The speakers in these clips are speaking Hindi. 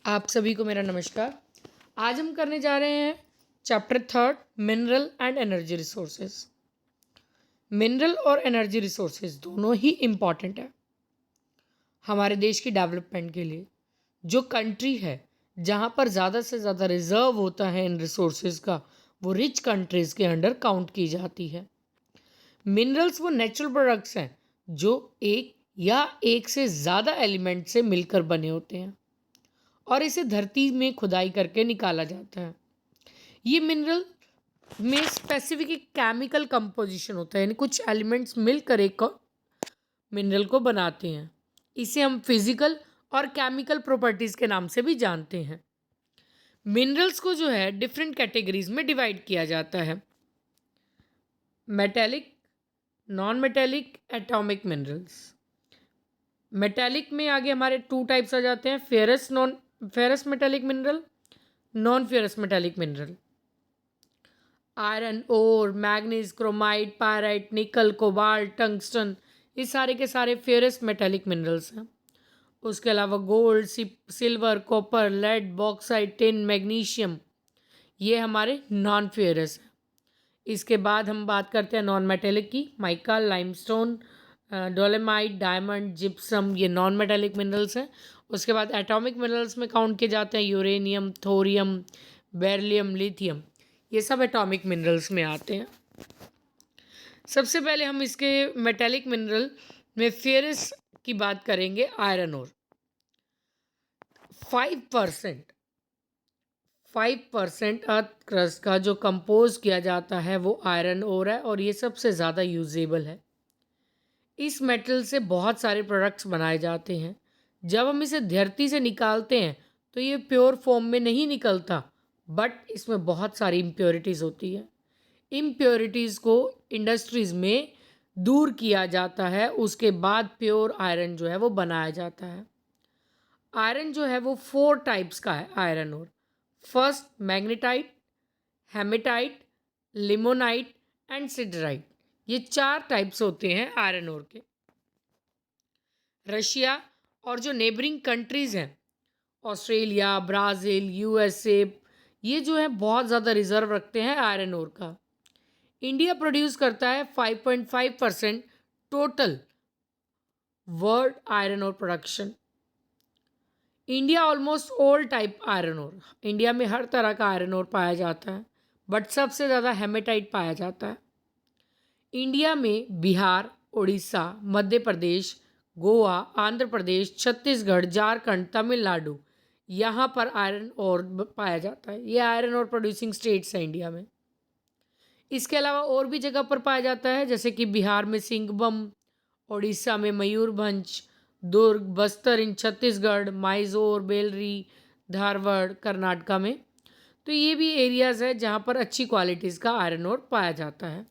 आप सभी को मेरा नमस्कार। आज हम करने जा रहे हैं chapter third, mineral and energy resources. Mineral और एनर्जी रिसोर्सेज दोनों ही इम्पॉर्टेंट है हमारे देश की डेवलपमेंट के लिए। जो कंट्री है जहाँ पर ज़्यादा से ज़्यादा रिजर्व होता है इन रिसोर्सेज का, वो रिच कंट्रीज़ के अंडर काउंट की जाती है। मिनरल्स वो नेचुरल प्रोडक्ट्स हैं जो एक या एक से ज़्यादा एलिमेंट से मिलकर बने होते हैं और इसे धरती में खुदाई करके निकाला जाता है। ये मिनरल में स्पेसिफिक एक केमिकल कंपोजिशन होता है, यानी कुछ एलिमेंट्स मिलकर एक मिनरल को बनाते हैं। इसे हम फिजिकल और केमिकल प्रॉपर्टीज़ के नाम से भी जानते हैं। मिनरल्स को जो है डिफरेंट कैटेगरीज में डिवाइड किया जाता है। Metallic, non metallic, atomic minerals. Metallic में आगे हमारे टू टाइप्स आ जाते हैं, ferrous metallic mineral, non ferrous metallic mineral. Iron ore, manganese, chromite, pyrite, nickel, cobalt, tungsten, ये सारे के सारे फेरस मेटेलिक मिनरल्स हैं। उसके अलावा gold, silver, copper, lead, bauxite, tin, magnesium, ये हमारे नॉन फेरस हैं। इसके बाद हम बात करते हैं नॉन मेटेलिक की। Mica, limestone, Dolemite, diamond, gypsum, ये नॉन मेटेलिक मिनरल्स हैं। उसके बाद एटॉमिक मिनरल्स में काउंट किए जाते हैं यूरेनियम, थोरियम, बेरिलियम, लिथियम, ये सब एटॉमिक मिनरल्स में आते हैं। सबसे पहले हम इसके मेटेलिक मिनरल में फेरस की बात करेंगे। आयरन ओर 5% अर्थ क्रस्ट का जो कंपोज किया जाता है वो आयरन ओर है और ये सबसे ज़्यादा यूजेबल है। इस मेटल से बहुत सारे प्रोडक्ट्स बनाए जाते हैं। जब हम इसे धरती से निकालते हैं तो ये प्योर फॉर्म में नहीं निकलता, बट इसमें बहुत सारी इम्प्योरिटीज़ होती है। इम्प्योरिटीज़ को इंडस्ट्रीज़ में दूर किया जाता है, उसके बाद प्योर आयरन जो है वो बनाया जाता है। आयरन जो है वो 4 टाइप्स का है iron ore. First magnetite, haematite, limonite and siderite, ये 4 टाइप्स होते हैं आयरन ओर के। रशिया और जो नेबरिंग कंट्रीज़ हैं, ऑस्ट्रेलिया, ब्राज़ील, यूएसए, ये जो है बहुत ज़्यादा रिजर्व रखते हैं आयरन ओर का। इंडिया प्रोड्यूस करता है 5.5% total world iron ore production. India almost all type iron ore, India में हर तरह का आयरन ओर पाया जाता है, बट सबसे ज़्यादा हेमेटाइट पाया जाता है। इंडिया में बिहार, उड़ीसा, मध्य प्रदेश, गोवा, आंध्र प्रदेश, छत्तीसगढ़, झारखंड, तमिलनाडु, यहाँ पर आयरन ओर पाया जाता है। ये आयरन ओर प्रोड्यूसिंग स्टेट्स हैं इंडिया में। इसके अलावा और भी जगह पर पाया जाता है, जैसे कि बिहार में सिंगबम, उड़ीसा में मयूरभंज, दुर्ग, बस्तर इन छत्तीसगढ़, माइजोर, बेलरी, धारवाड़ कर्नाटका में। तो ये भी एरियाज़ है जहाँ पर अच्छी क्वालिटीज़ का आयरन ओर पाया जाता है।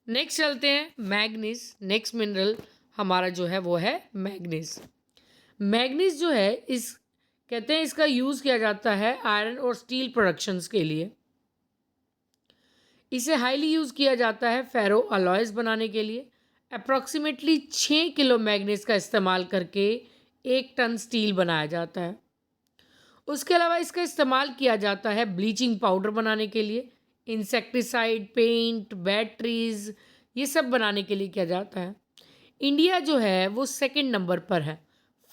नेक्स्ट चलते हैं मैग्नीज। नेक्स्ट मिनरल हमारा जो है वो है मैग्नीज। मैग्नीज जो है इस कहते हैं इसका यूज़ किया जाता है आयरन और स्टील प्रोडक्शंस के लिए। इसे हाईली यूज़ किया जाता है फेरो अलॉयज़ बनाने के लिए। अप्रॉक्सीमेटली 6 किलो मैग्नीज का इस्तेमाल करके 1 टन स्टील बनाया जाता है। उसके अलावा इसका इस्तेमाल किया जाता है ब्लीचिंग पाउडर बनाने के लिए, इंसेक्टिसाइड, पेंट, बैटरीज, ये सब बनाने के लिए किया जाता है। इंडिया जो है वो सेकंड नंबर पर है।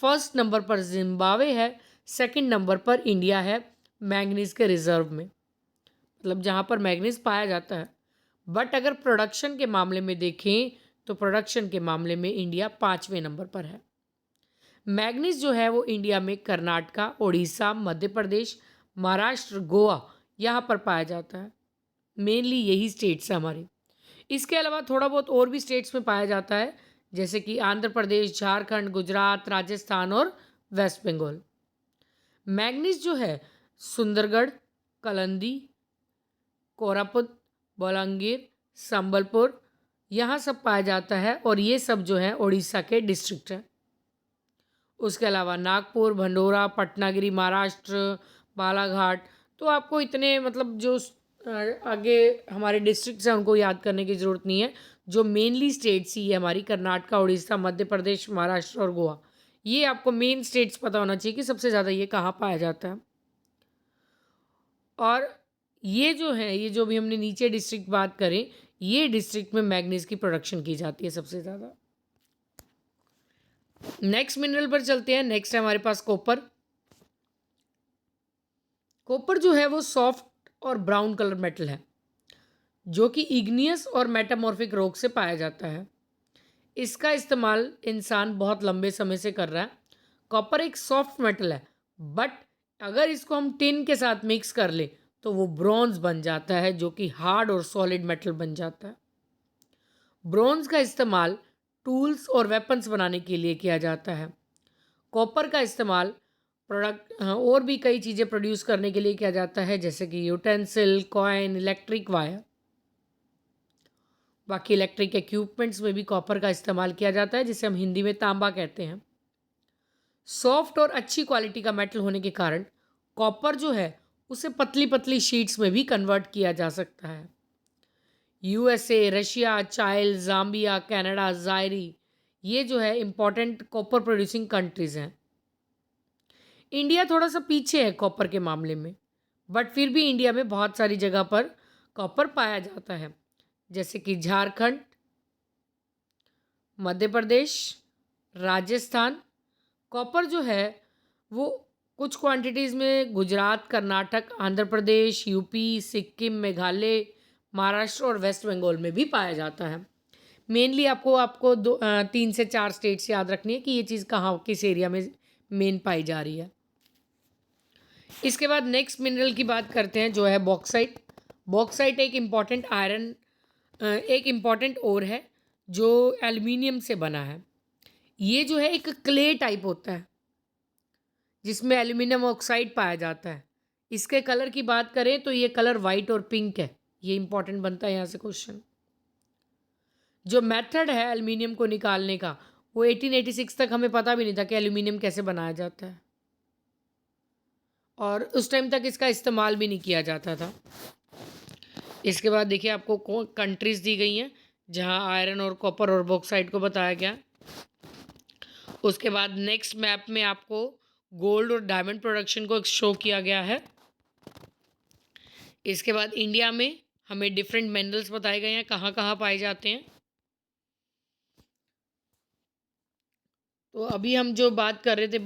फर्स्ट नंबर पर जिम्बाब्वे है, सेकंड नंबर पर इंडिया है मैंगनीज के रिजर्व में, मतलब जहाँ पर मैंगनीज पाया जाता है। बट अगर प्रोडक्शन के मामले में देखें तो प्रोडक्शन के मामले में इंडिया 5वें नंबर पर है। मैग्नीज जो है वो इंडिया में कर्नाटका, उड़ीसा, मध्य प्रदेश, महाराष्ट्र, गोवा, यहाँ पर पाया जाता है। मेनली यही स्टेट्स हैं हमारी। इसके अलावा थोड़ा बहुत और भी स्टेट्स में पाया जाता है, जैसे कि आंध्र प्रदेश, झारखंड, गुजरात, राजस्थान और वेस्ट बंगाल। मैग्नीज जो है सुंदरगढ़, कलंदी, कोरापुट, बलांगीर, संबलपुर, यहाँ सब पाया जाता है और ये सब जो है उड़ीसा के डिस्ट्रिक्ट हैं। उसके अलावा नागपुर, भंडोरा, पटनागिरी, महाराष्ट्र, बालाघाट, तो आपको इतने मतलब जो आगे हमारे डिस्ट्रिक्ट्स हैं उनको याद करने की ज़रूरत नहीं है। जो मेनली स्टेट्स ही है हमारी कर्नाटका, उड़ीसा, मध्य प्रदेश, महाराष्ट्र और गोवा, ये आपको मेन स्टेट्स पता होना चाहिए कि सबसे ज़्यादा ये कहाँ पाया जाता है। और ये जो है, ये जो भी हमने नीचे डिस्ट्रिक्ट बात करें, ये डिस्ट्रिक्ट में मैग्नीज की प्रोडक्शन की जाती है सबसे ज़्यादा। नेक्स्ट मिनरल पर चलते हैं। नेक्स्ट है हमारे पास कॉपर। कॉपर जो है वो सॉफ्ट और ब्राउन कलर मेटल है जो कि इग्नियस और मेटामॉर्फिक रॉक से पाया जाता है। इसका इस्तेमाल इंसान बहुत लंबे समय से कर रहा है। कॉपर एक सॉफ्ट मेटल है, बट अगर इसको हम टिन के साथ मिक्स कर ले तो वो ब्रॉन्ज बन जाता है जो कि हार्ड और सॉलिड मेटल बन जाता है। ब्रॉन्ज का इस्तेमाल टूल्स और वेपन्स बनाने के लिए किया जाता है। कॉपर का इस्तेमाल प्रोडक्ट और भी कई चीज़ें प्रोड्यूस करने के लिए किया जाता है, जैसे कि यूटेंसिल, कॉइन, इलेक्ट्रिक वायर। बाकी इलेक्ट्रिक इक्विपमेंट्स में भी कॉपर का इस्तेमाल किया जाता है, जिसे हम हिंदी में तांबा कहते हैं। सॉफ्ट और अच्छी क्वालिटी का मेटल होने के कारण कॉपर जो है उसे पतली पतली शीट्स में भी कन्वर्ट किया जा सकता है। यूएसए, रशिया, चाइल, जाम्बिया, कनाडा, जायरी, ये जो है इम्पॉर्टेंट कॉपर प्रोड्यूसिंग कंट्रीज़ हैं। इंडिया थोड़ा सा पीछे है कॉपर के मामले में, बट फिर भी इंडिया में बहुत सारी जगह पर कॉपर पाया जाता है, जैसे कि झारखंड, मध्य प्रदेश, राजस्थान। कॉपर जो है वो कुछ क्वांटिटीज़ में गुजरात, कर्नाटक, आंध्र प्रदेश, यूपी, सिक्किम, मेघालय, महाराष्ट्र और वेस्ट बंगाल में भी पाया जाता है। मेनली आपको आपको 3 से 4 स्टेट्स याद रखनी है कि ये चीज़ कहाँ किस एरिया में मेन पाई जा रही है। इसके बाद नेक्स्ट मिनरल की बात करते हैं जो है बॉक्साइट। बॉक्साइट एक इम्पॉर्टेंट आयरन एक इम्पॉर्टेंट ओर है जो एल्युमिनियम से बना है। ये जो है एक क्ले टाइप होता है जिसमें एल्युमिनियम ऑक्साइड पाया जाता है। इसके कलर की बात करें तो ये कलर वाइट और पिंक है। ये इंपॉर्टेंट बनता है यहाँ से क्वेश्चन। जो मेथड है एल्युमिनियम को निकालने का वो 1886 तक हमें पता भी नहीं था कि एल्युमिनियम कैसे बनाया जाता है, और उस टाइम तक इसका इस्तेमाल भी नहीं किया जाता था। इसके बाद देखिए आपको कंट्रीज़ दी गई हैं जहाँ आयरन और कॉपर और बॉक्साइट को बताया गया। उसके बाद नेक्स्ट मैप में आपको गोल्ड और डायमंड प्रोडक्शन को शो किया गया है। इसके बाद इंडिया में हमें डिफरेंट मिनरल्स बताए गए हैं कहाँ कहाँ पाए जाते हैं। तो अभी हम जो बात कर रहे थे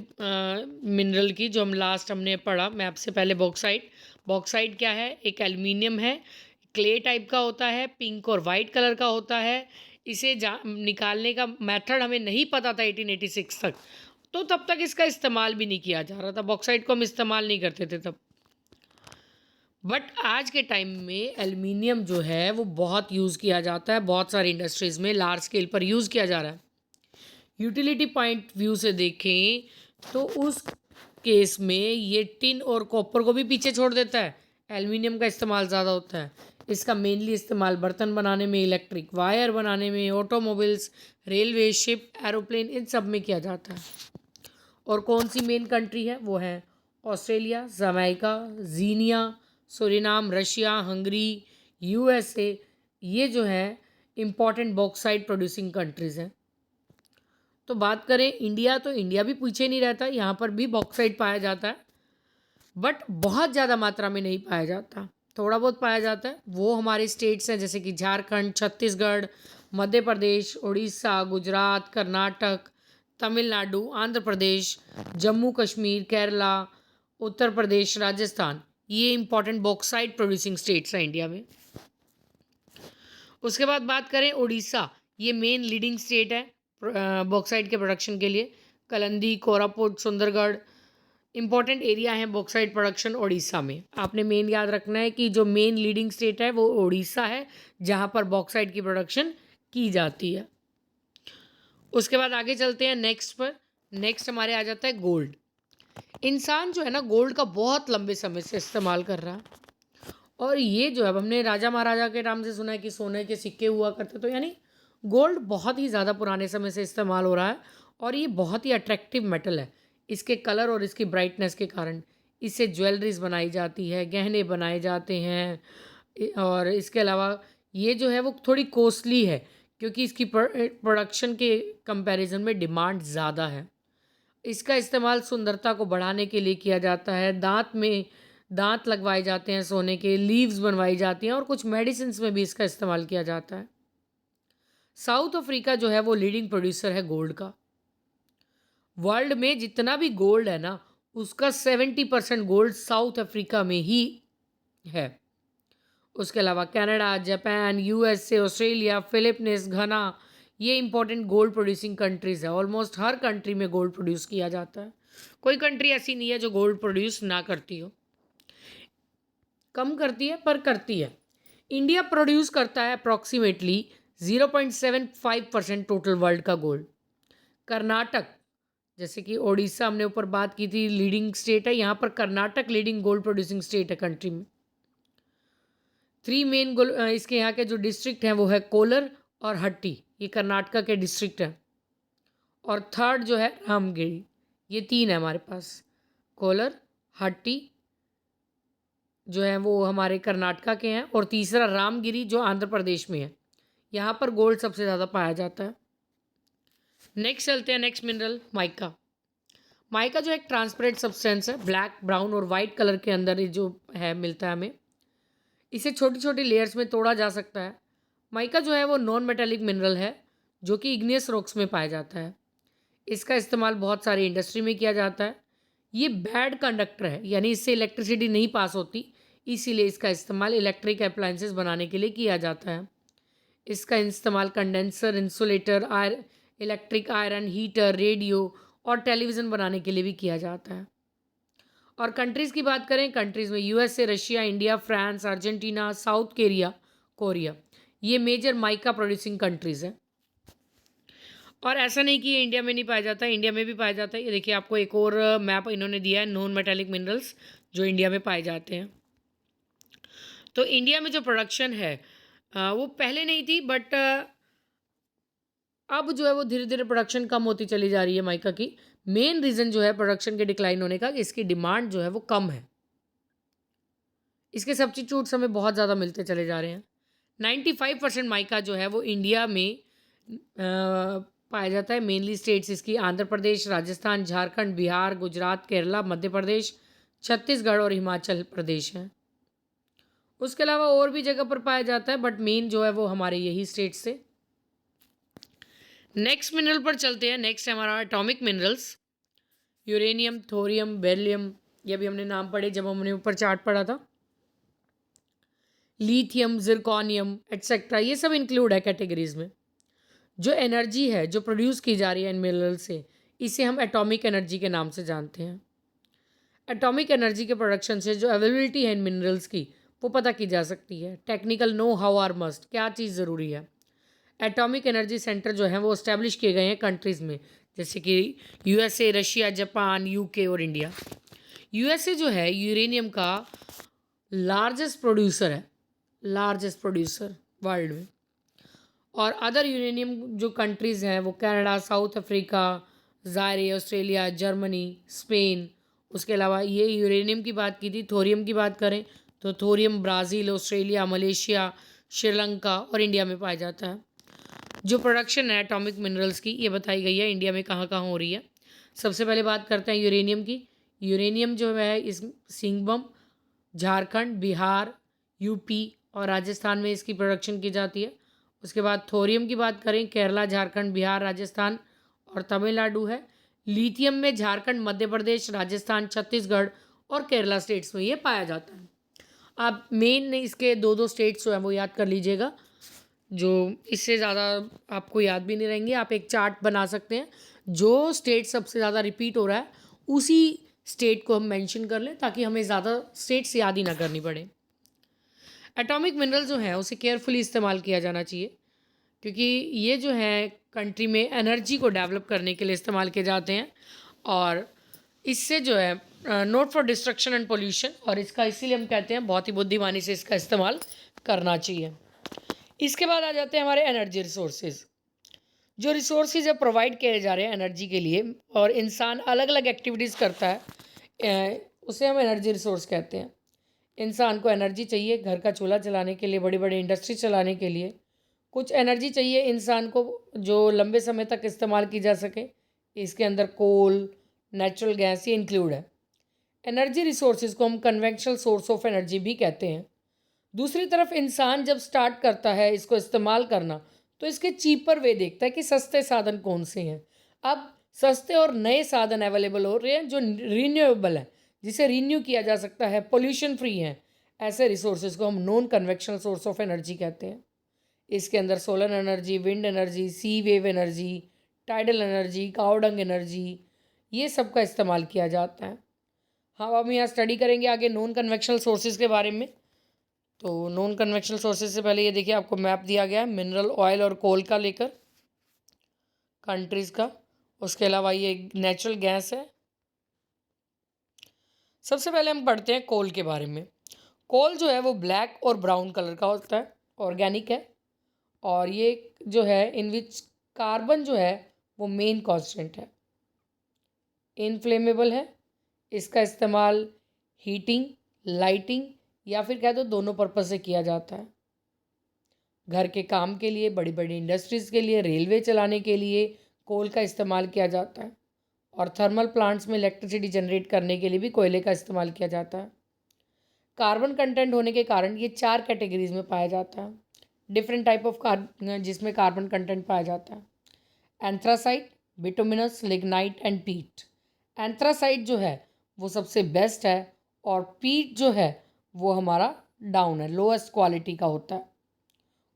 मिनरल की, जो हम लास्ट हमने पढ़ा मैप से पहले, बॉक्साइट। बॉक्साइट क्या है? एक एल्युमिनियम है, क्ले टाइप का होता है, पिंक और वाइट कलर का होता है। इसे निकालने का मेथड हमें नहीं पता था 1886 तक, तो तब तक इसका इस्तेमाल भी नहीं किया जा रहा था। बॉक्साइट को हम इस्तेमाल नहीं करते थे तब। बट आज के टाइम में एल्युमिनियम जो है वो बहुत यूज़ किया जाता है, बहुत सारी इंडस्ट्रीज़ में लार्ज स्केल पर यूज़ किया जा रहा है। यूटिलिटी पॉइंट व्यू से देखें तो उस केस में ये टिन और कॉपर को भी पीछे छोड़ देता है। एल्युमिनियम का इस्तेमाल ज़्यादा होता है। इसका मेनली इस्तेमाल बर्तन बनाने में, इलेक्ट्रिक वायर बनाने में, ऑटोमोबाइल्स, रेलवे, शिप, एरोप्लेन, इन सब में किया जाता है। और कौन सी मेन कंट्री है? वो है Australia, Jamaica, Guinea, Suriname, Russia, Hungary, USA. ये जो है इम्पॉर्टेंट बॉक्साइट प्रोड्यूसिंग कंट्रीज़ हैं। तो बात करें इंडिया, तो इंडिया भी पीछे नहीं रहता, यहाँ पर भी बॉक्साइट पाया जाता है, बट बहुत ज़्यादा मात्रा में नहीं पाया जाता, थोड़ा बहुत पाया जाता है। वो हमारे स्टेट्स हैं जैसे कि झारखंड, छत्तीसगढ़, मध्य प्रदेश, उड़ीसा, गुजरात, कर्नाटक, तमिलनाडु, आंध्र प्रदेश, जम्मू कश्मीर, केरला, उत्तर प्रदेश, राजस्थान। ये इंपॉर्टेंट बॉक्साइट प्रोड्यूसिंग स्टेट्स हैं इंडिया में। उसके बाद बात करें उड़ीसा, ये मेन लीडिंग स्टेट है बॉक्साइट के प्रोडक्शन के लिए। कलंदी, कोरापुट, सुंदरगढ़ इंपॉर्टेंट एरिया है बॉक्साइट प्रोडक्शन उड़ीसा में। आपने मेन याद रखना है कि जो मेन लीडिंग स्टेट है वो उड़ीसा है, जहाँ पर बॉक्साइट की प्रोडक्शन की जाती है। उसके बाद आगे चलते हैं नेक्स्ट पर। नेक्स्ट हमारे आ जाता है गोल्ड। इंसान जो है ना गोल्ड का बहुत लंबे समय से इस्तेमाल कर रहा है, और ये जो है अब हमने राजा महाराजा के नाम से सुना है कि सोने के सिक्के हुआ करते, तो यानी गोल्ड बहुत ही ज़्यादा पुराने समय से इस्तेमाल हो रहा है, और ये बहुत ही अट्रैक्टिव मेटल है। इसके कलर और इसकी ब्राइटनेस के कारण इससे ज्वेलरीज बनाई जाती है, गहने बनाए जाते हैं, और इसके अलावा ये जो है वो थोड़ी कॉस्टली है क्योंकि इसकी प्रोडक्शन के कंपैरिजन में डिमांड ज़्यादा है। इसका इस्तेमाल सुंदरता को बढ़ाने के लिए किया जाता है। दांत लगवाए जाते हैं सोने के, लीव्स बनवाई जाती हैं और कुछ मेडिसिन्स में भी इसका इस्तेमाल किया जाता है। साउथ अफ्रीका जो है वो लीडिंग प्रोड्यूसर है गोल्ड का। वर्ल्ड में जितना भी गोल्ड है ना, उसका 70% गोल्ड साउथ अफ्रीका में ही है। उसके अलावा Canada, Japan, USA, Australia, Philippines, घना, ये इंपॉर्टेंट गोल्ड प्रोड्यूसिंग कंट्रीज़ है। ऑलमोस्ट हर कंट्री में गोल्ड प्रोड्यूस किया जाता है। कोई कंट्री ऐसी नहीं है जो गोल्ड प्रोड्यूस ना करती हो। कम करती है पर करती है। इंडिया प्रोड्यूस करता है अप्रॉक्सीमेटली 0.75% टोटल वर्ल्ड का गोल्ड। कर्नाटक, जैसे कि ओडिशा हमने ऊपर बात की थी, लीडिंग स्टेट है, यहाँ पर Karnataka leading gold producing state है कंट्री में। 3 मेन इसके यहाँ के जो डिस्ट्रिक्ट हैं वो है कोलर और हट्टी, ये कर्नाटका के डिस्ट्रिक्ट हैं। और थर्ड जो है रामगिरी, ये 3 है हमारे पास। कोलर, हट्टी जो है वो हमारे कर्नाटका के हैं और तीसरा रामगिरी जो आंध्र प्रदेश में है। यहाँ पर गोल्ड सबसे ज़्यादा पाया जाता है। नेक्स्ट चलते हैं, नेक्स्ट मिनरल माइका। माइका जो एक ट्रांसपेरेंट सब्सटेंस है, ब्लैक, ब्राउन और वाइट कलर के अंदर ये जो है मिलता है हमें। इसे छोटी छोटी लेयर्स में तोड़ा जा सकता है। माइका जो है वो नॉन मेटेलिक मिनरल है जो कि इग्नियस रॉक्स में पाया जाता है। इसका इस्तेमाल बहुत सारी इंडस्ट्री में किया जाता है। ये बैड कंडक्टर है, यानी इससे इलेक्ट्रिसिटी नहीं पास होती, इसीलिए इसका इस्तेमाल इलेक्ट्रिक अप्लायंसेस बनाने के लिए किया जाता है। इसका इस्तेमाल condenser, insulator, electric iron, heater, radio और टेलीविज़न बनाने के लिए भी किया जाता है। और कंट्रीज़ की बात करें, कंट्रीज़ में USA, Russia, India, France, Argentina, south Korea, ये मेजर माइका प्रोड्यूसिंग कंट्रीज़ हैं। और ऐसा नहीं कि ये इंडिया में नहीं पाया जाता है, इंडिया में भी पाया जाता है। ये देखिए, आपको एक और मैप इन्होंने दिया है नॉन मेटेलिक मिनरल्स जो इंडिया में पाए जाते हैं। तो इंडिया में जो प्रोडक्शन है वो पहले नहीं थी, बट अब जो है वो धीरे धीरे प्रोडक्शन कम होती चली जा रही है माइका की। मेन रीज़न जो है प्रोडक्शन के डिक्लाइन होने का, इसकी डिमांड जो है वो कम है। इसके सब्स्टिट्यूट्स हमें बहुत ज़्यादा मिलते चले जा रहे हैं। 95% माइका जो है वो इंडिया में पाया जाता है। मेनली स्टेट्स इसकी आंध्र प्रदेश, राजस्थान, झारखंड, बिहार, गुजरात, केरला, मध्य प्रदेश, छत्तीसगढ़ और हिमाचल प्रदेश हैं। उसके अलावा और भी जगह पर पाया जाता है, बट मेन जो है वो हमारे यही स्टेट से। नेक्स्ट मिनरल पर चलते हैं। नेक्स्ट है हमारा atomic minerals. Uranium, thorium, beryllium, ये भी हमने नाम पढ़े जब हमने ऊपर चार्ट पढ़ा था। लिथियम, जिरकॉनियम एट्सेट्रा, ये सब इंक्लूड है कैटेगरीज में। जो एनर्जी है जो प्रोड्यूस की जा रही है इन मिनरल से, इसे हम एटॉमिक एनर्जी के नाम से जानते हैं। एटॉमिक एनर्जी के प्रोडक्शन से जो अवेलेबिलिटी है इन मिनरल्स की, वो पता की जा सकती है। Technical know how are must, क्या चीज़ ज़रूरी है। एटॉमिक एनर्जी सेंटर जो है वो इस्टेब्लिश किए गए हैं कंट्रीज़ में, जैसे कि यूएसए, रशिया, जापान, यूके और इंडिया। यूएसए जो है यूरेनियम का लार्जेस्ट प्रोड्यूसर वर्ल्ड में। और अदर यूरेनियम जो कंट्रीज़ हैं वो Canada, South Africa, Zaire, Australia, Germany, Spain. उसके अलावा ये यूरेनियम की बात की थी। थोरियम की बात करें तो thorium Brazil, Australia, Malaysia, Sri Lanka और इंडिया में पाया जाता है। जो प्रोडक्शन है एटॉमिक मिनरल्स की, ये बताई गई है इंडिया में कहाँ कहाँ हो रही है। सबसे पहले बात करते हैं यूरेनियम की। यूरेनियम जो है इस सिंगबम, झारखंड, बिहार, यूपी और राजस्थान में इसकी प्रोडक्शन की जाती है। उसके बाद थोरियम की बात करें, केरला, झारखंड, बिहार, राजस्थान और तमिलनाडु है। लिथियम में झारखंड, मध्य प्रदेश, राजस्थान, छत्तीसगढ़ और केरला स्टेट्स में ये पाया जाता है। आप मेन इसके दो दो स्टेट्स जो हैं वो याद कर लीजिएगा, जो इससे ज़्यादा आपको याद भी नहीं रहेंगे। आप एक चार्ट बना सकते हैं, जो स्टेट सबसे ज़्यादा रिपीट हो रहा है उसी स्टेट को हम मेंशन कर लें, ताकि हमें ज़्यादा स्टेट्स याद ही ना करनी पड़े। एटॉमिक मिनरल जो हैं उसे केयरफुली इस्तेमाल किया जाना चाहिए, क्योंकि ये जो है कंट्री में एनर्जी को डेवलप करने के लिए इस्तेमाल किए जाते हैं। और इससे जो है note for destruction and pollution, और इसका इसीलिए हम कहते हैं बहुत ही बुद्धिमानी से इसका इस्तेमाल करना चाहिए। इसके बाद आ जाते हैं हमारे एनर्जी रिसोर्सेज। जो रिसोर्सेज है प्रोवाइड किए जा रहे हैं एनर्जी के लिए, और इंसान अलग अलग एक्टिविटीज़ करता है, उसे हम एनर्जी रिसोर्स कहते हैं। इंसान को एनर्जी चाहिए घर का चूल्हा चलाने के लिए, बड़ी बड़ी इंडस्ट्री चलाने के लिए। कुछ एनर्जी चाहिए इंसान को जो लंबे समय तक इस्तेमाल की जा सके। इसके अंदर कोल, नेचुरल गैस ये इंक्लूड है। एनर्जी रिसोर्सेज को हम कन्वेंशनल सोर्स ऑफ एनर्जी भी कहते हैं। दूसरी तरफ इंसान जब स्टार्ट करता है इसको इस्तेमाल करना, तो इसके चीपर वे देखता है कि सस्ते साधन कौन से हैं। अब सस्ते और नए साधन अवेलेबल हो रहे हैं जो रीन्यूएबल है, जिसे रीन्यू किया जा सकता है, पोल्यूशन फ्री हैं। ऐसे रिसोर्सेज को हम non conventional source of energy कहते हैं। इसके अंदर solar energy, wind energy, sea wave energy, tidal energy, cow dung energy, ये सब का इस्तेमाल किया जाता है। हाँ, अब हम यहाँ स्टडी करेंगे आगे नॉन कन्वेक्शनल सोर्सेज के बारे में। तो नॉन कन्वेक्शनल सोर्सेज से पहले ये देखिए आपको मैप दिया गया है मिनरल ऑयल और कोल का लेकर कंट्रीज़ का। उसके अलावा ये नेचुरल गैस है। सबसे पहले हम पढ़ते हैं कोल के बारे में। कोल जो है वो ब्लैक और ब्राउन कलर का होता है, ऑर्गेनिक है, और ये जो है इन विच कार्बन जो है वो मेन कांस्टेंट है, इनफ्लेमेबल है। इसका इस्तेमाल हीटिंग, लाइटिंग या फिर कह दो दोनों पर्पज़ से किया जाता है। घर के काम के लिए, बड़ी बड़ी इंडस्ट्रीज़ के लिए, रेलवे चलाने के लिए कोल का इस्तेमाल किया जाता है, और थर्मल प्लांट्स में इलेक्ट्रिसिटी जनरेट करने के लिए भी कोयले का इस्तेमाल किया जाता है। कार्बन कंटेंट होने के कारण ये 4 कैटेगरीज में पाया जाता है, डिफरेंट टाइप ऑफ जिसमें कार्बन कंटेंट पाया जाता है। एंथ्रासाइट, बिटुमिनस, लिग्नाइट एंड पीट। एंथ्रासाइट जो है वो सबसे बेस्ट है, और पीट जो है वो हमारा डाउन है, लोएस्ट क्वालिटी का होता है।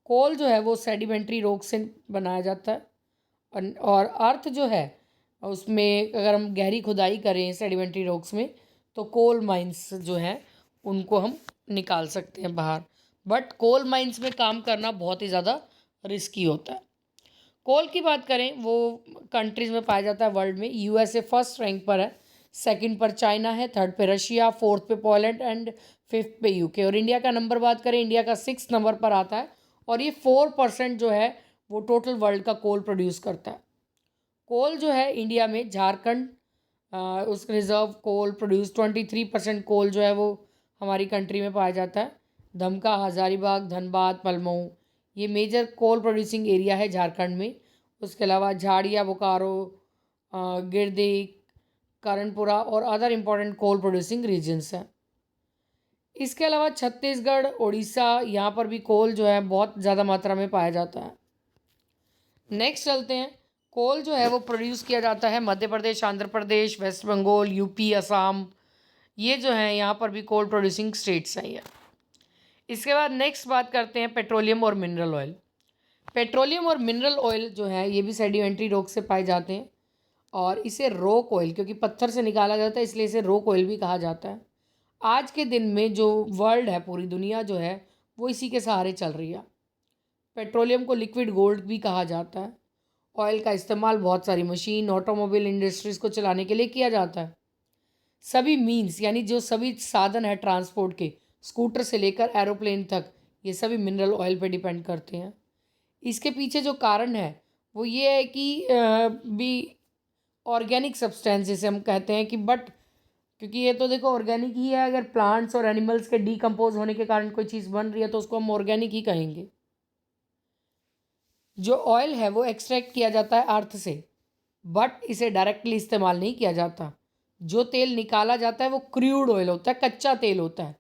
कोल जो है वो सेडिमेंट्री रॉक से बनाया जाता है, और अर्थ जो है उसमें अगर हम गहरी खुदाई करें सेडिमेंट्री रॉक्स में, तो कोल माइंस जो हैं उनको हम निकाल सकते हैं बाहर। बट कोल माइंस में काम करना बहुत ही ज़्यादा रिस्की होता है। कोल की बात करें, वो कंट्रीज़ में पाया जाता है वर्ल्ड में। यूएसए फर्स्ट रैंक पर है, सेकंड पर चाइना है, थर्ड पे रशिया, फोर्थ पे पोलैंड एंड फिफ्थ पे यूके। और इंडिया का नंबर बात करें, इंडिया का 6 नंबर पर आता है, और ये 4% जो है वो टोटल वर्ल्ड का कोल प्रोड्यूस करता है। कोल जो है इंडिया में झारखंड उस रिजर्व कोल प्रोड्यूस 23% कोल जो है वो हमारी कंट्री में पाया जाता है। धमका, हजारीबाग, धनबाद, पलमऊ, ये मेजर कोल प्रोड्यूसिंग एरिया है झारखंड में। उसके अलावा झाड़िया, बोकारो, गिरदी, करणपुरा और other important coal producing regions हैं। इसके अलावा छत्तीसगढ़, उड़ीसा, यहाँ पर भी कोल जो है बहुत ज़्यादा मात्रा में पाया जाता है। नेक्स्ट चलते हैं। कोल जो है वो प्रोड्यूस किया जाता है मध्य प्रदेश, आंध्र प्रदेश, वेस्ट बंगाल, यूपी, असम, ये जो है यहाँ पर भी कोल प्रोड्यूसिंग स्टेट्स हैं ये। इसके बाद नेक्स्ट बात करते हैं पेट्रोलियम और मिनरल ऑयल। पेट्रोलियम और मिनरल ऑयल जो है ये भी सेडिमेंट्री रॉक से पाए जाते हैं, और इसे रॉक ऑयल, क्योंकि पत्थर से निकाला जाता है इसलिए इसे रॉक ऑयल भी कहा जाता है। आज के दिन में जो वर्ल्ड है, पूरी दुनिया जो है वो इसी के सहारे चल रही है। पेट्रोलियम को लिक्विड गोल्ड भी कहा जाता है। ऑयल का इस्तेमाल बहुत सारी मशीन, ऑटोमोबाइल इंडस्ट्रीज़ को चलाने के लिए किया जाता है। सभी मीन्स यानी जो सभी साधन है ट्रांसपोर्ट के, स्कूटर से लेकर एरोप्लेन तक, ये सभी मिनरल ऑयल पे डिपेंड करते हैं। इसके पीछे जो कारण है वो ये है कि भी ऑर्गेनिक सब्सटेंस जिसे हम कहते हैं कि, बट क्योंकि ये तो देखो ऑर्गेनिक ही है, अगर प्लांट्स और एनिमल्स के डीकम्पोज होने के कारण कोई चीज़ बन रही है तो उसको हम ऑर्गेनिक ही कहेंगे। जो ऑयल है वो एक्सट्रैक्ट किया जाता है अर्थ से, बट इसे डायरेक्टली इस्तेमाल नहीं किया जाता। जो तेल निकाला जाता है वो क्रूड ऑयल होता है, कच्चा तेल होता है।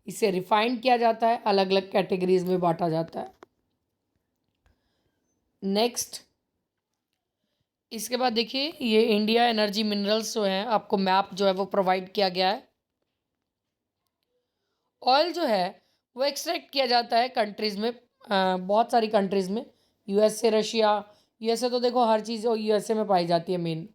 इसे रिफाइंड किया जाता है, अलग अलग कैटेगरीज में बांटा जाता है। नेक्स्ट, इसके बाद देखिए ये इंडिया एनर्जी मिनरल्स जो हैं, आपको मैप जो है वो प्रोवाइड किया गया है। ऑयल जो है वो एक्सट्रैक्ट किया जाता है कंट्रीज़ में, बहुत सारी कंट्रीज़ में। यूएसए, रशिया, यूएसए तो देखो हर चीज़ यूएसए में पाई जाती है मेन।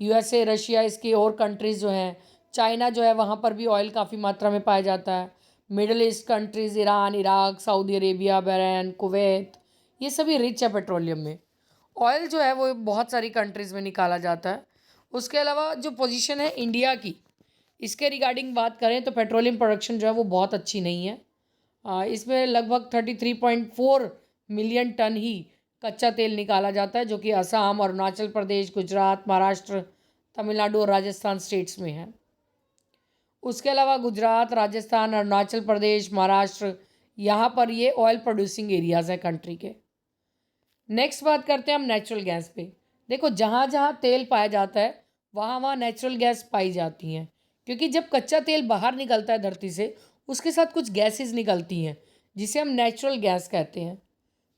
यूएसए, रशिया, इसकी और कंट्रीज़ जो हैं, चाइना जो है वहाँ पर भी ऑयल काफ़ी मात्रा में पाया जाता है। Middle east countries, Iran, Iraq, Saudi Arabia, Bahrain, Kuwait, ये सभी रिच है पेट्रोलियम में। ऑयल जो है वो बहुत सारी कंट्रीज़ में निकाला जाता है। उसके अलावा जो पोजीशन है इंडिया की, इसके रिगार्डिंग बात करें तो पेट्रोलियम प्रोडक्शन जो है वो बहुत अच्छी नहीं है। इसमें लगभग 33.4 मिलियन टन ही कच्चा तेल निकाला जाता है, जो कि असम, अरुणाचल प्रदेश, गुजरात, महाराष्ट्र, तमिलनाडु और राजस्थान स्टेट्स में है। उसके अलावा गुजरात, राजस्थान, अरुणाचल प्रदेश, महाराष्ट्र, यहाँ पर ये ऑयल प्रोड्यूसिंग एरियाज़ हैं कंट्री के। नेक्स्ट बात करते हैं हम नेचुरल गैस पे। देखो जहाँ जहाँ तेल पाया जाता है वहाँ वहाँ नेचुरल गैस पाई जाती हैं, क्योंकि जब कच्चा तेल बाहर निकलता है धरती से, उसके साथ कुछ गैसेस निकलती हैं जिसे हम नेचुरल गैस कहते हैं।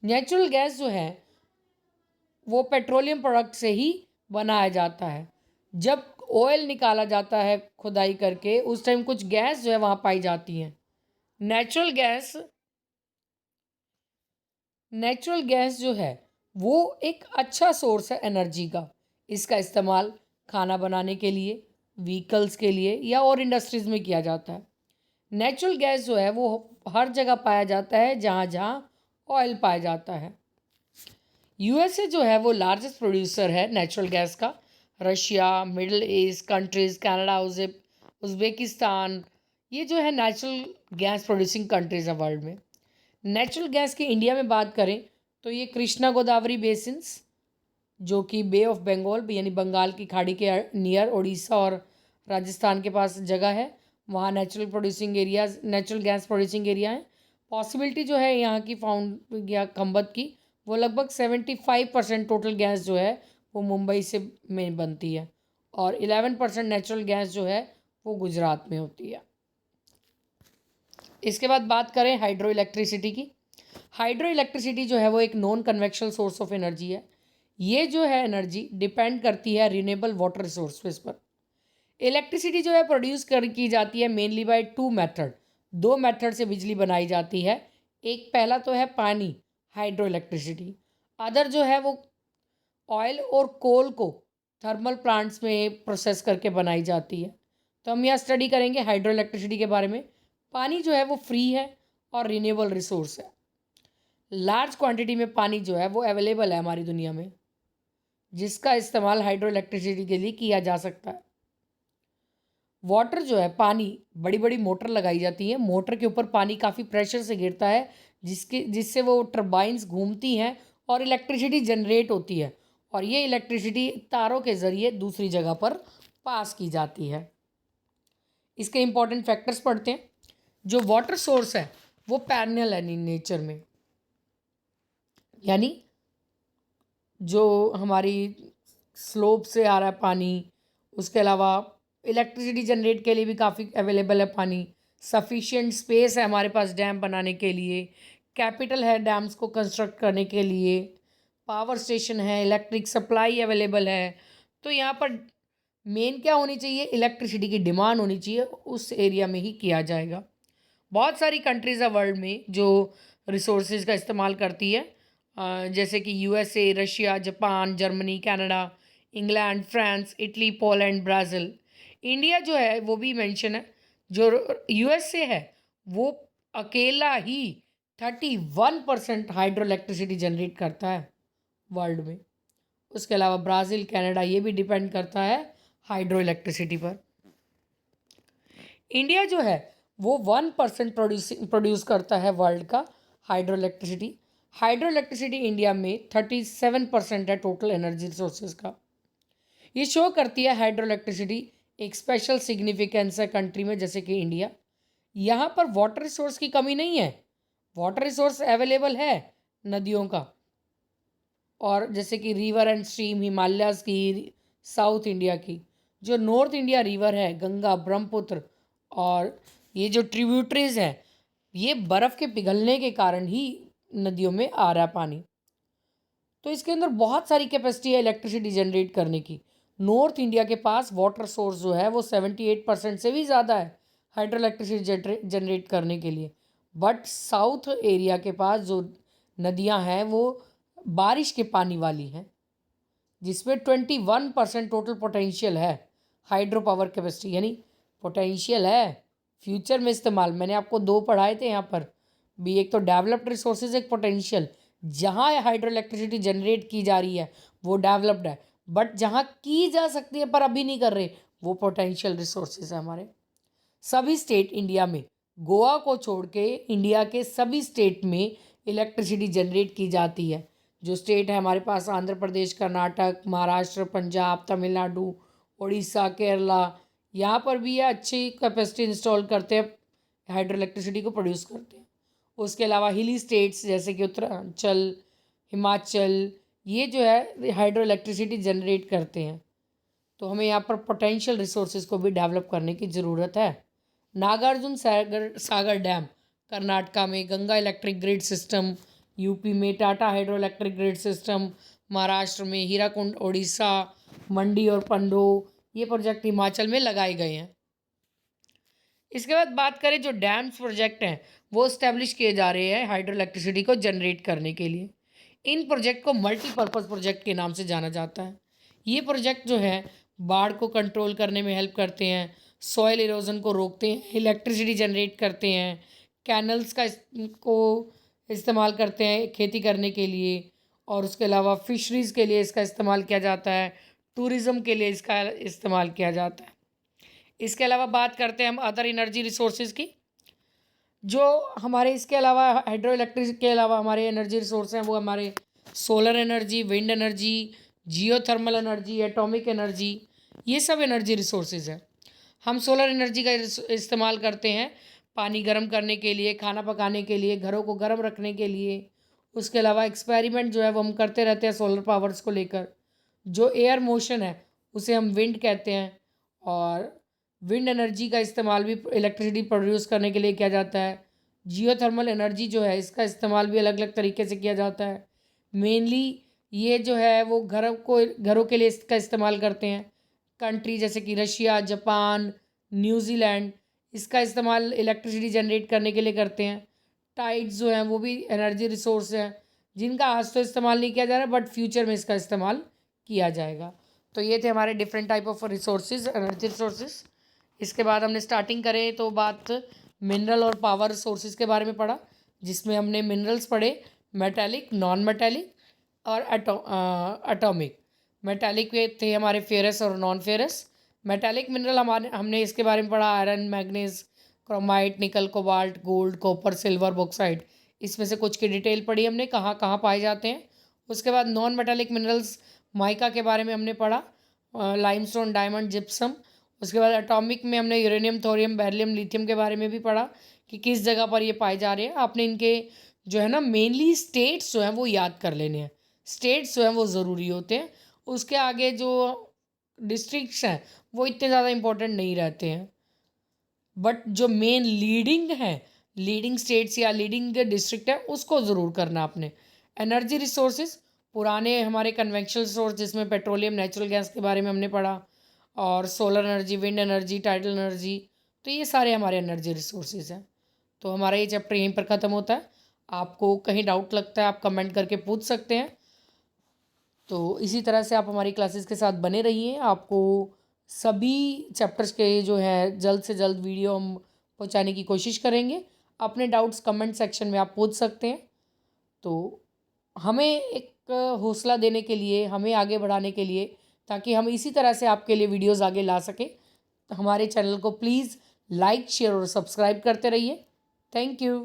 नेचुरल गैस जो है वो पेट्रोलियम प्रोडक्ट से ही बनाया जाता है। जब ऑयल निकाला जाता है खुदाई करके, उस टाइम कुछ गैस जो है वहाँ पाई जाती हैं। नेचुरल गैस नेचुरल गैस जो है वो एक अच्छा सोर्स है एनर्जी का। इसका इस्तेमाल खाना बनाने के लिए, व्हीकल्स के लिए या और इंडस्ट्रीज़ में किया जाता है। नेचुरल गैस जो है वो हर जगह पाया जाता है जहाँ जहाँ ऑयल पाया जाता है। यूएसए जो है वो लार्जेस्ट प्रोड्यूसर है नेचुरल गैस का। Russia, middle east countries, Canada, Uzbekistan, ये जो है नेचुरल गैस प्रोड्यूसिंग कंट्रीज़ है वर्ल्ड में। नेचुरल गैस की इंडिया में बात करें तो ये कृष्णा गोदावरी बेसिन्स, जो कि बे ऑफ बंगाल यानी बंगाल की खाड़ी के नियर उड़ीसा और राजस्थान के पास जगह है, वहाँ नेचुरल गैस प्रोड्यूसिंग एरिया है। पॉसिबिलिटी जो है यहाँ की फाउंड या खंबत की, वो लगभग 75% टोटल गैस जो है वो मुंबई से में बनती है, और 11% नेचुरल गैस जो है वो गुजरात में होती है। इसके बाद बात करें हाइड्रो इलेक्ट्रिसिटी की। हाइड्रो इलेक्ट्रिसिटी जो है वो एक non conventional source of energy है। ये जो है एनर्जी डिपेंड करती है रिन्यूएबल वाटर रिसोर्सेज पर। इलेक्ट्रिसिटी जो है प्रोड्यूस की जाती है मेनली बाय टू मेथड। दो मेथड से बिजली बनाई जाती है। एक पहला तो है पानी, हाइड्रो इलेक्ट्रिसिटी। अदर जो है वो ऑयल और कोल को थर्मल प्लांट्स में प्रोसेस करके बनाई जाती है। तो हम यहाँ स्टडी करेंगे हाइड्रो इलेक्ट्रिसिटी के बारे में। पानी जो है वो फ्री है और रिन्यूएबल रिसोर्स है। लार्ज क्वांटिटी में पानी जो है वो अवेलेबल है हमारी दुनिया में, जिसका इस्तेमाल हाइड्रो इलेक्ट्रिसिटी के लिए किया जा सकता है। वाटर जो है, पानी, बड़ी बड़ी मोटर लगाई जाती है। मोटर के ऊपर पानी काफ़ी प्रेशर से गिरता है, जिससे वो टर्बाइंस घूमती हैं और इलेक्ट्रिसिटी जनरेट होती है, और ये इलेक्ट्रिसिटी तारों के ज़रिए दूसरी जगह पर पास की जाती है। इसके इंपॉर्टेंट फैक्टर्स पढ़ते हैं। जो वाटर सोर्स है वो पैरेनियल है नेचर में, यानी जो हमारी स्लोप से आ रहा है पानी। उसके अलावा इलेक्ट्रिसिटी जनरेट के लिए भी काफ़ी अवेलेबल है पानी। सफिशिएंट स्पेस है हमारे पास डैम बनाने के लिए। कैपिटल है डैम्स को कंस्ट्रक्ट करने के लिए। पावर स्टेशन है, इलेक्ट्रिक सप्लाई अवेलेबल है। तो यहाँ पर मेन क्या होनी चाहिए, इलेक्ट्रिसिटी की डिमांड होनी चाहिए, उस एरिया में ही किया जाएगा। बहुत सारी कंट्रीज़ है वर्ल्ड में जो रिसोर्सेज का इस्तेमाल करती है, जैसे कि USA, Russia, Japan, Germany, Canada, England, France, Italy, Poland, Brazil. India जो है वो भी मेंशन है। जो यूएसए है वो अकेला ही 31% हाइड्रो इलेक्ट्रिसिटी जनरेट करता है वर्ल्ड में। उसके अलावा ब्राज़ील, कनाडा, ये भी डिपेंड करता है हाइड्रो इलेक्ट्रिसिटी पर। इंडिया जो है वो 1% प्रोड्यूस करता है वर्ल्ड का hydro electricity. Hydro electricity India में 37% है टोटल एनर्जी रिसोर्सेज का। ये शो करती है हाइड्रो इलेक्ट्रिसिटी एक स्पेशल सिग्निफिकेंस है कंट्री में, जैसे कि इंडिया। यहाँ पर वाटर रिसोर्स की कमी नहीं है, वाटर रिसोर्स अवेलेबल है नदियों का, और जैसे कि रिवर एंड स्ट्रीम हिमालयाज़ की, साउथ इंडिया की। जो नॉर्थ इंडिया रिवर है, गंगा, ब्रह्मपुत्र, और ये जो ट्रिब्यूटरीज हैं, ये बर्फ़ के पिघलने के कारण ही नदियों में आ रहा है पानी। तो इसके अंदर बहुत सारी कैपेसिटी है इलेक्ट्रिसिटी जनरेट करने की। नॉर्थ इंडिया के पास वाटर सोर्स जो है वो 78% से भी ज़्यादा है हाइड्रो इलेक्ट्रिसिटी जनरेट करने के लिए। बट साउथ एरिया के पास जो नदियां हैं वो बारिश के पानी वाली हैं, जिसमें 21% टोटल पोटेंशियल है हाइड्रो पावर कैपेसिटी, यानी पोटेंशियल है फ्यूचर में इस्तेमाल। मैंने आपको दो पढ़ाए थे यहाँ पर भी, एक तो डेवलप्ड रिसोर्सेज, एक पोटेंशियल। जहाँ हाइड्रो इलेक्ट्रिसिटी जनरेट की जा रही है वो डेवलप्ड है, बट जहाँ की जा सकती है पर अभी नहीं कर रहे, वो पोटेंशियल रिसोर्सेज है हमारे। सभी स्टेट इंडिया में, गोवा को छोड़ के इंडिया के सभी स्टेट में इलेक्ट्रिसिटी जनरेट की जाती है। जो स्टेट है हमारे पास, आंध्र प्रदेश, कर्नाटक, महाराष्ट्र, पंजाब, तमिलनाडु, उड़ीसा, केरला, यहाँ पर भी ये अच्छी कैपेसिटी इंस्टॉल करते हैं, हाइड्रो इलेक्ट्रिसिटी को प्रोड्यूस करते हैं। उसके अलावा हिली स्टेट्स जैसे कि उत्तरांचल, हिमाचल, ये जो है हाइड्रो इलेक्ट्रिसिटी जनरेट करते हैं। तो हमें यहाँ पर पोटेंशियल रिसोर्सेज को भी डेवलप करने की ज़रूरत है। नागार्जुन सागर डैम कर्नाटका में, Ganga electric grid system UP में, Tata hydro electric grid system Maharashtra में, हीराकुंड ओडिशा, मंडी और पंडो ये प्रोजेक्ट हिमाचल में लगाए गए हैं। इसके बाद बात करें जो डैम्स प्रोजेक्ट हैं वो इस्टेब्लिश किए जा रहे हैं हाइड्रो इलेक्ट्रिसिटी को जनरेट करने के लिए। इन प्रोजेक्ट को मल्टीपर्पज़ प्रोजेक्ट के नाम से जाना जाता है। ये प्रोजेक्ट जो है बाढ़ को कंट्रोल करने में हेल्प करते हैं, सॉइल इरोजन को रोकते हैं, इलेक्ट्रिसिटी जनरेट करते हैं, कैनल्स को इस्तेमाल करते हैं खेती करने के लिए, और उसके अलावा फिशरीज़ के लिए इसका इस्तेमाल किया जाता है, टूरिज़्म के लिए इसका इस्तेमाल किया जाता है। इसके अलावा बात करते हैं हम अदर एनर्जी रिसोर्सेज की। जो हमारे इसके अलावा हाइड्रो इलेक्ट्रिक के अलावा हमारे एनर्जी रिसोर्स हैं वो हमारे solar energy, wind energy, geothermal energy, atomic energy, ये सब एनर्जी रिसोर्सेज हैं। हम सोलर एनर्जी का इस्तेमाल करते हैं पानी गर्म करने के लिए, खाना पकाने के लिए, घरों को गर्म रखने के लिए। उसके अलावा एक्सपेरिमेंट जो है वो हम करते रहते हैं सोलर पावर्स को लेकर। जो एयर मोशन है उसे हम विंड कहते हैं, और विंड एनर्जी का इस्तेमाल भी इलेक्ट्रिसिटी प्रोड्यूस करने के लिए किया जाता है। जियोथर्मल एनर्जी जो है इसका इस्तेमाल भी अलग अलग तरीके से किया जाता है। मेनली ये जो है वो घरों के लिए इसका इस्तेमाल करते हैं। कंट्री जैसे कि रशिया, जापान, न्यूजीलैंड इसका इस्तेमाल इलेक्ट्रिसिटी जनरेट करने के लिए करते हैं। टाइड्स जो हैं वो भी एनर्जी रिसोर्स हैं जिनका आज तो इस्तेमाल नहीं किया जा रहा, बट फ्यूचर में इसका इस्तेमाल किया जाएगा। तो ये थे हमारे different type of resources, energy resources. इसके बाद हमने स्टार्टिंग करें तो बात मिनरल और पावर सोर्सेज के बारे में पढ़ा, जिसमें हमने मिनरल्स पढ़े, मेटालिक, नॉन मेटालिक और एटॉमिक। मेटालिक थे हमारे फेरस और नॉन फेरस। मेटालिक मिनरल हमने इसके बारे में पढ़ा, आयरन, मैग्नीज, क्रोमाइट, निकल, cobalt, gold, copper, silver, bauxite. इसमें से कुछ की डिटेल पढ़ी हमने, कहाँ कहाँ पाए जाते हैं। उसके बाद नॉन मेटालिक मिनरल्स माइका के बारे में हमने पढ़ा, लाइमस्टोन, डायमंड, जिप्सम। उसके बाद एटॉमिक में हमने यूरेनियम, थोरियम, बेरिलियम, लिथियम के बारे में भी पढ़ा कि किस जगह पर ये पाए जा रहे हैं। आपने इनके जो है ना मेनली स्टेट्स जो हैं वो याद कर लेने हैं, स्टेट्स जो हैं वो ज़रूरी होते हैं। उसके आगे जो डिस्ट्रिक्ट्स हैं वो इतने ज़्यादा इम्पोर्टेंट नहीं रहते हैं, बट जो मेन लीडिंग स्टेट्स या लीडिंग डिस्ट्रिक्ट है उसको ज़रूर करना आपने। एनर्जी रिसोर्सेज पुराने हमारे कन्वेंशनल सोर्स जिसमें पेट्रोलियम, नेचुरल गैस के बारे में हमने पढ़ा, और solar energy, wind energy, tidal energy, तो ये सारे हमारे एनर्जी रिसोर्सेज हैं। तो हमारा ये चैप्टर यहीं पर ख़त्म होता है। आपको कहीं डाउट लगता है आप कमेंट करके पूछ सकते हैं। तो इसी तरह से आप हमारी क्लासेस के साथ बने रहिए। आपको सभी चैप्टर्स के जो है जल्द से जल्द वीडियो हम पहुंचाने की कोशिश करेंगे। अपने डाउट्स कमेंट सेक्शन में आप पूछ सकते हैं। तो हमें एक हौसला देने के लिए, हमें आगे बढ़ाने के लिए, ताकि हम इसी तरह से आपके लिए वीडियोस आगे ला सकें, तो हमारे चैनल को प्लीज़ लाइक, शेयर और सब्सक्राइब करते रहिए। Thank you.